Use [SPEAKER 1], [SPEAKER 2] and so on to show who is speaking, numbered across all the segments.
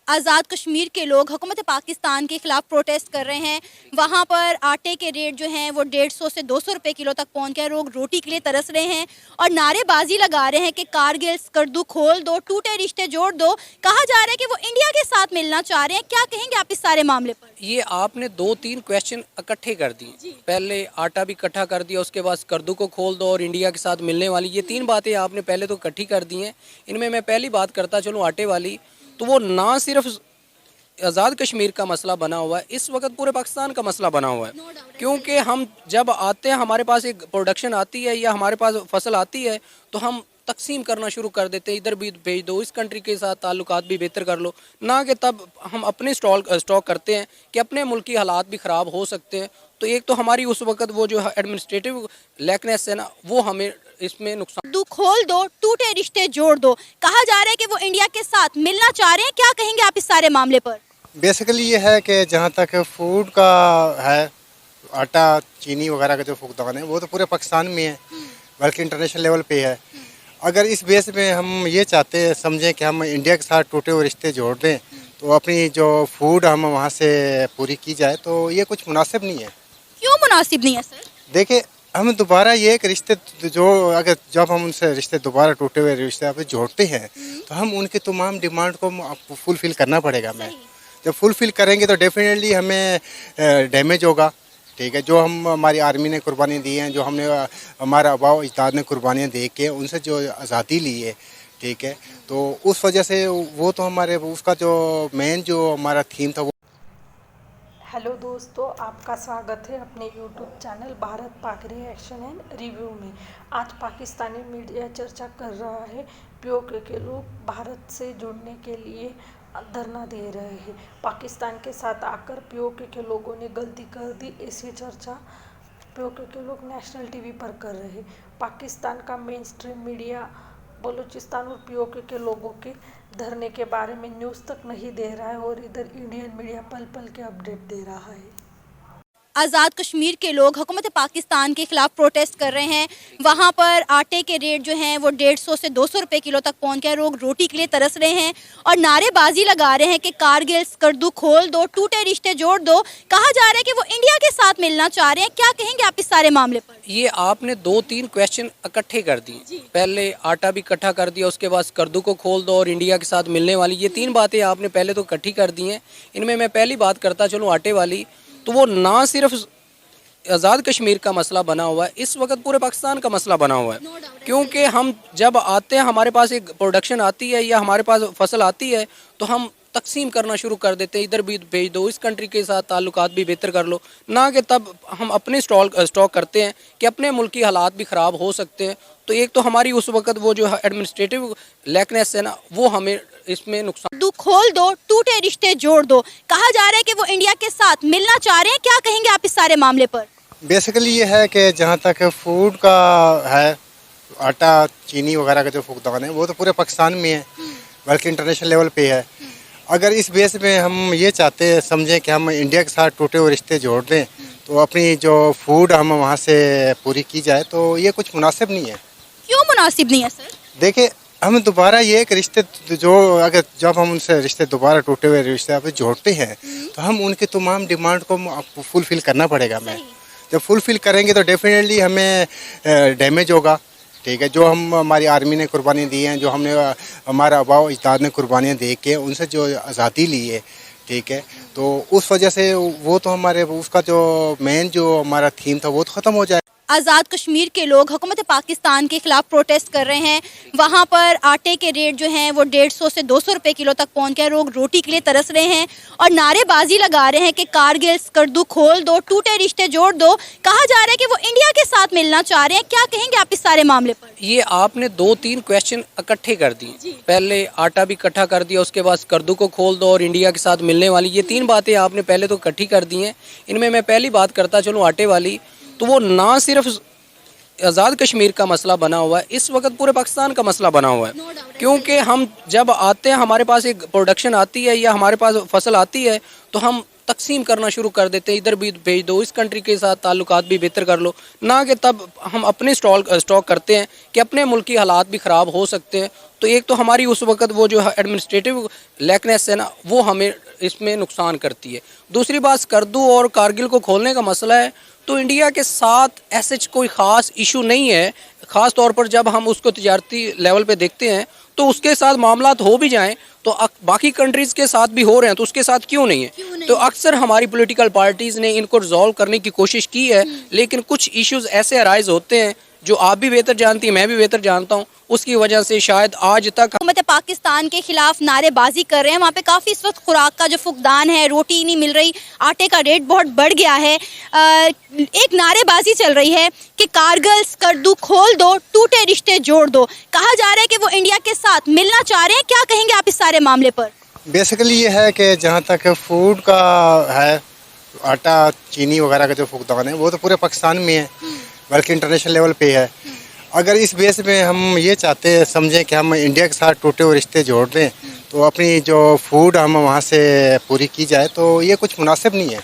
[SPEAKER 1] आज़ाद कश्मीर के लोग हुकूमत पाकिस्तान के ख़िलाफ़ प्रोटेस्ट कर रहे हैं। वहाँ पर आटे के रेट जो हैं वो 150 से 200 रुपए किलो तक पहुँच गए। लोग रोटी के लिए तरस रहे हैं और नारेबाजी लगा रहे हैं कि कारगिल स्कर्दू खोल दो, टूटे रिश्ते जोड़ दो। कहा जा रहा है कि वो इंडिया के साथ मिलना चाह रहे हैं। क्या कहेंगे आप इस सारे मामले पर?
[SPEAKER 2] ये आपने 2-3 क्वेश्चन इकट्ठे कर दिए। पहले आटा भी इकट्ठा कर दिया, उसके बाद स्कर्दू को खोल दो और इंडिया के साथ मिलने वाली, ये 3 बातें आपने पहले तो इकट्ठी कर दी हैं। इनमें मैं पहली बात करता चलूँ आटे वाली, तो वो ना सिर्फ आज़ाद कश्मीर का मसला बना हुआ है, इस वक्त पूरे पाकिस्तान का मसला बना हुआ है। क्योंकि हम जब आते हैं, हमारे पास एक प्रोडक्शन आती है या हमारे पास फसल आती है, तो हम तकसीम करना शुरू कर देते हैं, इधर भी भेज दो, इस कंट्री के साथ ताल्लुकात भी बेहतर कर लो, ना कि तब हम अपने स्टॉक करते हैं कि अपने मुल्क की हालात भी ख़राब हो सकते हैं। तो एक तो हमारी उस वक्त वो जो एडमिनिस्ट्रेटिव लैकनेस है ना, वो हमें इसमें नुकसान।
[SPEAKER 1] दू खोल दो, टूटे रिश्ते जोड़ दो। कहा जा रहा है कि वो इंडिया के साथ मिलना चाह रहे हैं। क्या कहेंगे आप इस सारे मामले पर?
[SPEAKER 3] बेसिकली ये है कि जहाँ तक फूड का है, आटा चीनी वगैरह का जो फुकदान है वो तो पूरे पाकिस्तान में है, बल्कि इंटरनेशनल लेवल पे है। अगर इस बेस में हम ये चाहते हैं, समझें कि हम इंडिया के साथ टूटे हुए रिश्ते जोड़ दें, तो अपनी जो फूड हम वहाँ से पूरी की जाए, तो ये कुछ मुनासिब नहीं है।
[SPEAKER 1] क्यों मुनासिब नहीं है सर?
[SPEAKER 3] देखिए, हम दोबारा ये एक रिश्ते जो अगर जब हम उनसे रिश्ते दोबारा टूटे हुए रिश्ते आप जोड़ते हैं, तो हम उनकी तमाम डिमांड को फुलफ़िल करना पड़ेगा। हमें जब फुलफ़िल करेंगे तो डेफिनेटली हमें डैमेज होगा। ठीक है, जो हम हमारी आर्मी ने कुर्बानी दी हैं, जो हमने हमारा आबाओ अजदाद ने कुर्बानियाँ दे के उनसे जो आज़ादी ली है, ठीक है, तो उस वजह से वो तो हमारे उसका जो मेन जो हमारा थीम था वो।
[SPEAKER 4] हेलो दोस्तों, आपका स्वागत है अपने YouTube channel Bharat Pak reaction and review में। आज पाकिस्तानी मीडिया चर्चा कर रहा है पीओके के लोग भारत से जुड़ने के लिए धरना दे रहे हैं। पाकिस्तान के साथ आकर पीओके के लोगों ने गलती कर दी, ऐसी चर्चा पीओके के लोग नेशनल टीवी पर कर रहे हैं। पाकिस्तान का मेन स्ट्रीम मीडिया बलूचिस्तान और पीओके के लोगों के धरने के बारे में न्यूज़ तक नहीं दे रहा है और इधर इंडियन मीडिया पल पल के अपडेट दे रहा है।
[SPEAKER 1] आज़ाद कश्मीर के लोग हुकूमत पाकिस्तान के ख़िलाफ़ प्रोटेस्ट कर रहे हैं। वहाँ पर आटे के रेट जो हैं वो 150 से 200 रुपए किलो तक पहुँच गए। लोग रोटी के लिए तरस रहे हैं और नारेबाजी लगा रहे हैं कि कारगिल स्कर्दू खोल दो, टूटे रिश्ते जोड़ दो। कहा जा रहा है कि वो इंडिया के साथ मिलना चाह रहे हैं। क्या कहेंगे आप इस सारे मामले पर?
[SPEAKER 2] ये आपने 2-3 क्वेश्चन इकट्ठे कर दिए। पहले आटा भी इकट्ठा कर दिया, उसके बाद स्कर्दू को खोल दो और इंडिया के साथ मिलने वाली, ये 3 बातें आपने पहले तो इकट्ठी कर दी हैं। इनमें मैं पहली बात करता चलूँ आटे वाली, तो वो ना सिर्फ आज़ाद कश्मीर का मसला बना हुआ है, इस वक्त पूरे पाकिस्तान का मसला बना हुआ है। क्योंकि हम जब आते हैं, हमारे पास एक प्रोडक्शन आती है या हमारे पास फसल आती है, तो हम तकसीम करना शुरू कर देते हैं, इधर भी भेज दो, इस कंट्री के साथ ताल्लुकात भी बेहतर कर लो, ना कि तब हम अपने स्टॉक करते हैं कि अपने मुल्क की हालात भी ख़राब हो सकते हैं। तो एक तो हमारी उस वक्त वो जो एडमिनिस्ट्रेटिव लैकनेस है ना, वो हमें इसमें नुकसान।
[SPEAKER 1] दू खोल दो, टूटे रिश्ते जोड़ दो। कहा जा रहा है कि वो इंडिया के साथ मिलना चाह रहे हैं। क्या कहेंगे आप इस सारे मामले पर?
[SPEAKER 3] बेसिकली ये है कि जहाँ तक फूड का है, आटा चीनी वगैरह का जो फुकदान है वो तो पूरे पाकिस्तान में है, बल्कि इंटरनेशनल लेवल पे है। अगर इस बेस में हम ये चाहते हैं, समझें कि हम इंडिया के साथ टूटे हुए रिश्ते जोड़ दें, तो अपनी जो फूड हम वहाँ से पूरी की जाए, तो ये कुछ मुनासिब नहीं है।
[SPEAKER 1] क्यों मुनासिब नहीं है सर?
[SPEAKER 3] देखिए, हम दोबारा ये एक रिश्ते जो अगर जब हम उनसे रिश्ते दोबारा टूटे हुए रिश्ते आप जोड़ते हैं, तो हम उनकी तमाम डिमांड को फुलफ़िल करना पड़ेगा। हमें जब फुलफ़िल करेंगे तो डेफिनेटली हमें डैमेज होगा। ठीक है, जो हम हमारी आर्मी ने कुर्बानी दी हैं, जो हमने हमारा आबाओ अजदाद ने कुर्बानियाँ दे के उनसे जो आज़ादी ली है, ठीक है, तो उस वजह से वो तो हमारे उसका जो मेन जो हमारा थीम था वो तो ख़त्म हो जाए।
[SPEAKER 1] आज़ाद कश्मीर के लोग हुकूमत पाकिस्तान के ख़िलाफ़ प्रोटेस्ट कर रहे हैं। वहाँ पर आटे के रेट जो हैं वो 150 से 200 रुपए किलो तक पहुँच गए। लोग रोटी के लिए तरस रहे हैं और नारेबाजी लगा रहे हैं कि कारगिल स्कर्दू खोल दो, टूटे रिश्ते जोड़ दो। कहा जा रहा है कि वो इंडिया के साथ मिलना चाह रहे हैं। क्या कहेंगे आप इस सारे मामले पर?
[SPEAKER 2] ये आपने 2-3 क्वेश्चन इकट्ठे कर दिए। पहले आटा भी इकट्ठा कर दिया, उसके बाद स्कर्दू को खोल दो और इंडिया के साथ मिलने वाली, ये 3 बातें आपने पहले तो इकट्ठी कर दी हैं। इनमें मैं पहली बात करता चलूँ आटे वाली, तो वो ना सिर्फ आज़ाद कश्मीर का मसला बना हुआ है, इस वक्त पूरे पाकिस्तान का मसला बना हुआ है। क्योंकि हम जब आते हैं, हमारे पास एक प्रोडक्शन आती है या हमारे पास फसल आती है, तो हम तकसीम करना शुरू कर देते हैं, इधर भी भेज दो, इस कंट्री के साथ ताल्लुकात भी बेहतर कर लो, ना कि तब हम अपने स्टॉक करते हैं कि अपने मुल्क की हालात भी ख़राब हो सकते हैं। तो एक तो हमारी उस वक्त वो जो एडमिनिस्ट्रेटिव लैकनेस है ना, वो हमें इसमें नुकसान करती है। दूसरी बात, स्कर्दू और कारगिल को खोलने का मसला है, तो इंडिया के साथ ऐसे कोई ख़ास इशू नहीं है। ख़ास तौर पर जब हम उसको तिजारती लेवल पे देखते हैं तो उसके साथ मामलात हो भी जाएं तो बाकी कंट्रीज़ के साथ भी हो रहे हैं, तो उसके साथ क्यों नहीं है? तो अक्सर हमारी पॉलिटिकल पार्टीज़ ने इनको रिजॉल्व करने की कोशिश की है, लेकिन कुछ इश्यूज ऐसे अराइज होते हैं जो आप भी बेहतर जानती हैं, मैं भी बेहतर जानता हूँ, उसकी वजह से शायद आज तक
[SPEAKER 1] हुकूमत पाकिस्तान के खिलाफ नारेबाजी कर रहे हैं। वहाँ पे काफ़ी इस वक्त खुराक का जो फुकदान है, रोटी नहीं मिल रही, आटे का रेट बहुत बढ़ गया है। एक नारेबाजी चल रही है कि कारगिल स्कर्दू खोल दो, टूटे रिश्ते जोड़ दो। कहा जा रहा है कि वो इंडिया के साथ मिलना चाह रहे हैं। क्या कहेंगे आप इस सारे मामले पर?
[SPEAKER 3] बेसिकली ये है कि जहाँ तक फूड का है, आटा चीनी वगैरह का जो फुकदान है वो तो पूरे पाकिस्तान में है, बल्कि इंटरनेशनल लेवल पे है। अगर इस बेस में हम ये चाहते हैं, समझें कि हम इंडिया के साथ टूटे हुए रिश्ते जोड़ दें तो अपनी जो फूड हम वहाँ से पूरी की जाए, तो ये कुछ मुनासिब नहीं है।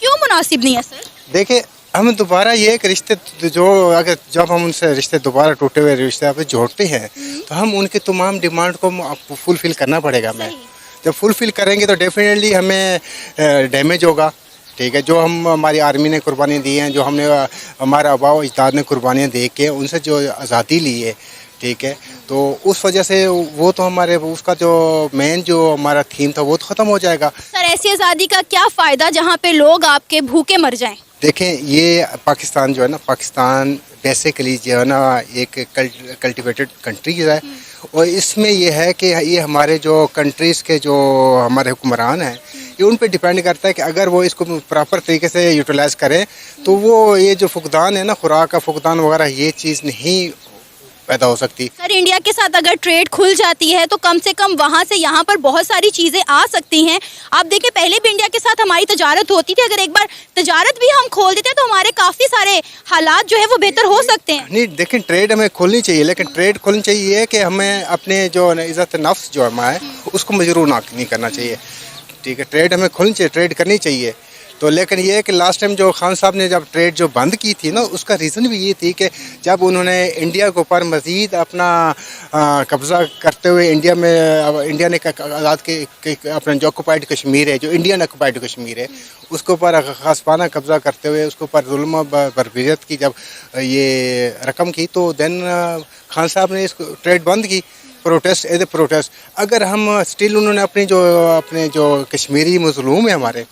[SPEAKER 1] क्यों मुनासिब नहीं है सर?
[SPEAKER 3] देखिए, हम दोबारा ये एक रिश्ते जो अगर जब हम उनसे रिश्ते दोबारा टूटे हुए रिश्ते आप जोड़ते हैं तो हम उनकी तमाम डिमांड को फुलफ़िल करना पड़ेगा। हमें जब फुलफ़िल करेंगे तो डेफिनेटली हमें डैमेज होगा। ठीक है, जो हम हमारी आर्मी ने कुर्बानियाँ दी हैं, जो हमने हमारे आबा अजदाद ने कुर्बानियाँ दे के उनसे जो आज़ादी ली है, ठीक है, तो उस वजह से वो तो हमारे उसका जो मेन जो हमारा थीम था वो तो ख़त्म हो जाएगा।
[SPEAKER 1] सर, ऐसी आज़ादी का क्या फ़ायदा जहाँ पे लोग आपके भूखे मर जाएं?
[SPEAKER 3] देखें, ये पाकिस्तान जो है ना, पाकिस्तान बेसिकली जो है ना एक कल्टिवेटेड कंट्री है, और इसमें ये है कि ये हमारे जो कंट्रीज़ के जो हमारे हुक्मरान हैं ये उन पे डिपेंड करता है कि अगर वो इसको प्रॉपर तरीके से यूटिलाइज़ करें तो वो ये जो फुकदान है ना, खुराक का फुकदान वगैरह, ये चीज़ नहीं पैदा हो सकती।
[SPEAKER 1] सर, इंडिया के साथ अगर ट्रेड खुल जाती है तो कम से कम वहाँ से यहाँ पर बहुत सारी चीज़ें आ सकती हैं। आप देखिए, पहले भी इंडिया के साथ हमारी तजारत होती थी, अगर एक बार तजारत भी हम खोल देते हैं तो हमारे काफ़ी सारे हालात जो है वो बेहतर हो सकते हैं।
[SPEAKER 3] नहीं, देखें, ट्रेड हमें खोलनी चाहिए, लेकिन ट्रेड खोलनी चाहिए कि हमें अपने जो इज़्ज़त नफ्स जो हमारा है उसको मजरूर नहीं करना चाहिए। ठीक है, ट्रेड हमें खोलनी चाहिए, ट्रेड करनी चाहिए। तो लेकिन ये है कि लास्ट टाइम जो खान साहब ने जब ट्रेड जो बंद की थी ना, उसका रीज़न भी ये थी कि जब उन्होंने इंडिया के ऊपर मज़ीद अपना कब्ज़ा करते हुए इंडिया ने आज़ाद के अपना जो ऑक्यूपाइड कश्मीर है, जो इंडियन ऑक्यूपाइड कश्मीर है, उसके ऊपर खासपाना कब्ज़ा करते हुए उसके ऊपर जुल्म बरबरीत की जब ये रकम की, तो देन खान साहब ने इसको ट्रेड बंद की, प्रोटेस्ट एज ए प्रोटेस्ट। अगर हम स्टिल उन्होंने अपने जो कश्मीरी मज़लूम है हमारे,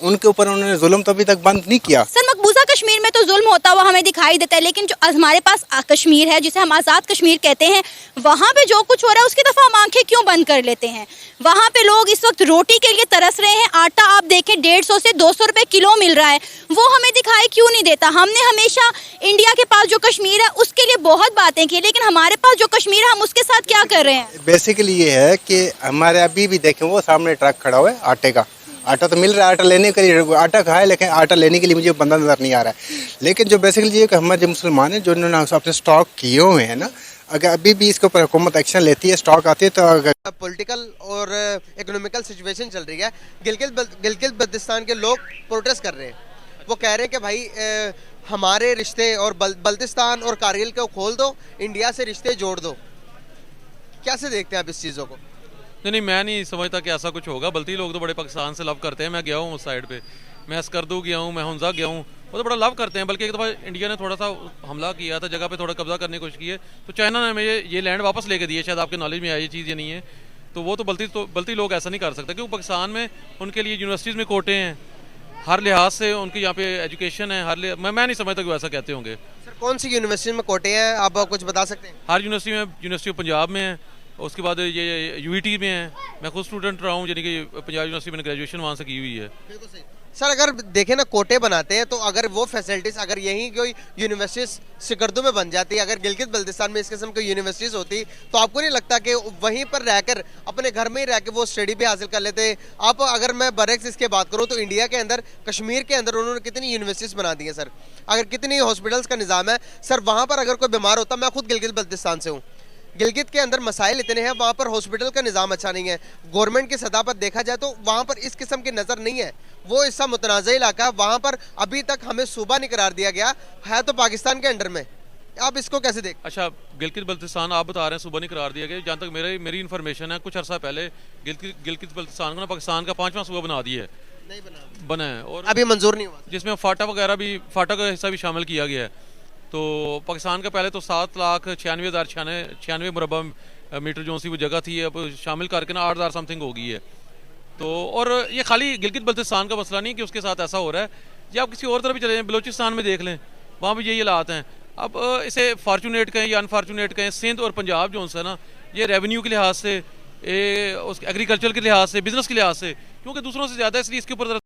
[SPEAKER 3] उनके ऊपर उन्होंने जुल्म तो अभी तक बंद नहीं किया।
[SPEAKER 1] सर, मकबूजा कश्मीर में तो जुल्म होता हुआ हमें दिखाई देता है, लेकिन जो हमारे पास कश्मीर है, जिसे हम आज़ाद कश्मीर कहते हैं, वहाँ पे जो कुछ हो रहा है उसकी तरफ हम आंखें क्यों बंद कर लेते हैं? वहाँ पे लोग इस वक्त रोटी के लिए तरस रहे हैं। आटा आप देखें 150 से 200 रुपए किलो मिल रहा है, वो हमें दिखाई क्यों नहीं देता? हमने हमेशा इंडिया के पास जो कश्मीर है उसके लिए बहुत बातें की, लेकिन हमारे पास जो कश्मीर है हम उसके साथ क्या कर रहे हैं?
[SPEAKER 3] बेसिकली ये है कि हमारे अभी भी देखें, वो सामने ट्रक खड़ा हुआ है आटे का, आटा तो मिल रहा है, आटा लेने के लिए आटा कहा है, लेकिन आटा लेने के लिए मुझे बंदा नज़र नहीं आ रहा है। लेकिन जो बेसिकली ये कि हमारे जो मुसलमान हैं, जो इन्होंने अपने स्टॉक किए हुए हैं ना, अगर अभी भी इसके ऊपर हुकूमत एक्शन लेती है, स्टॉक आती है, तो अगर
[SPEAKER 5] पॉलिटिकल और इकोनॉमिकल सिचुएशन चल रही है, गिलगित बल्तिस्तान के लोग प्रोटेस्ट कर रहे हैं। वो कह रहे हैं कि भाई हमारे रिश्ते और बल्तिस्तान और कारगिल को खोल दो, इंडिया से रिश्ते जोड़ दो। कैसे देखते हैं आप इस चीज़ों को?
[SPEAKER 6] नहीं, मैं नहीं समझता कि ऐसा कुछ होगा। बल्कि लोग तो बड़े पाकिस्तान से लव करते हैं। मैं गया हूँ उस साइड पे, मैं स्कर्दू गया हूँ, मैं हुंजा गया हूँ, वो तो बड़ा लव करते हैं। बल्कि एक दफ़ा इंडिया ने थोड़ा सा हमला किया था, जगह पे थोड़ा कब्जा करने की कोशिश की है, तो चाइना ने हमें ये लैंड वापस लेके दी है। शायद आपके नॉलेज में आई ये चीज़, ये नहीं है तो वो तो बल्कि लोग ऐसा नहीं कर सकते, क्योंकि पाकिस्तान में उनके लिए यूनिवर्सिटीज़ में कोटे हैं, हर लिहाज से उनकी यहाँ पे एजुकेशन है। मैं नहीं समझता कि वो ऐसा कहते होंगे।
[SPEAKER 5] सर, कौन सी यूनिवर्सिटी में कोटे हैं, आप कुछ बता सकते हैं?
[SPEAKER 6] हर यूनिवर्सिटी में, यूनिवर्सिटी ऑफ पंजाब में है, उसके बाद ये यूईटी में है। मैं खुद स्टूडेंट रहा हूँ, यानी कि पंजाब यूनिवर्सिटी में ग्रेजुएशन वहाँ से की हुई है।
[SPEAKER 5] बिल्कुल सही। सर, अगर देखें ना, कोटे बनाते हैं, तो अगर वो फैसिलिटीज़ अगर यहीं कोई यूनिवर्सिटीज़ सिकर्दू में बन जाती, अगर गिलगित बल्तिस्तान में इस किस्म की यूनिवर्सिटीज़ होती, तो आपको नहीं लगता कि वहीं पर रहकर अपने घर में ही रह के वो स्टडी भी हासिल कर लेते? आप अगर मैं बरेक्स इसके बात करूँ तो इंडिया के अंदर, कश्मीर के अंदर उन्होंने कितनी यूनिवर्सिटीज़ बना दी हैं सर, अगर कितनी हॉस्पिटल्स का निज़ाम है सर। वहाँ पर अगर कोई बीमार होता, मैं खुद गिलगित बल्तिस्तान से हूँ, गिलगित के अंदर मसाइल इतने हैं, वहाँ पर हॉस्पिटल का निज़ाम अच्छा नहीं है। गवर्नमेंट की सतह पर देखा जाए तो वहाँ पर इस किस्म की नज़र नहीं है। वो हिस्सा मुतनाज़ इलाका है, वहाँ पर अभी तक हमें सूबा नहीं करार दिया गया है, तो पाकिस्तान के अंडर में। आप इसको कैसे देख?
[SPEAKER 6] अच्छा, गिलगित बल्तिस्तान आप बता रहे हैं सुबह नहीं करार दिया गया। जहाँ तक मेरी इन्फॉर्मेशन है, कुछ अर्सा पहले गिलगित बल्तिस्तान को ना पाकिस्तान का 5वां सूबा बना दिया है,
[SPEAKER 5] नहीं
[SPEAKER 6] बना है, और
[SPEAKER 5] अभी मंजूर नहीं हुआ,
[SPEAKER 6] जिसमें फाटा का हिस्सा भी शामिल किया गया है। तो पाकिस्तान का पहले तो 7,96,096 मुरबा मीटर जो सी वो जगह थी, अब शामिल करके ना 8,000 समथिंग हो गई है। तो और ये खाली गिलगित बल्तिस्तान का मसला नहीं कि उसके साथ ऐसा हो रहा है, या आप किसी और तरफ भी चले जाएं, बलूचिस्तान में देख लें, वहाँ भी यही हालात हैं। अब इसे फॉर्चुनेट कहें या अनफॉर्चुनेट कहें, सिंध और पंजाब जो है ना, ये रेवेन्यू के लिहाज से, उस एग्रीकल्चर के लिहाज से, बिजनेस के लिहाज से, क्योंकि दूसरों से ज़्यादा, इसलिए इसके ऊपर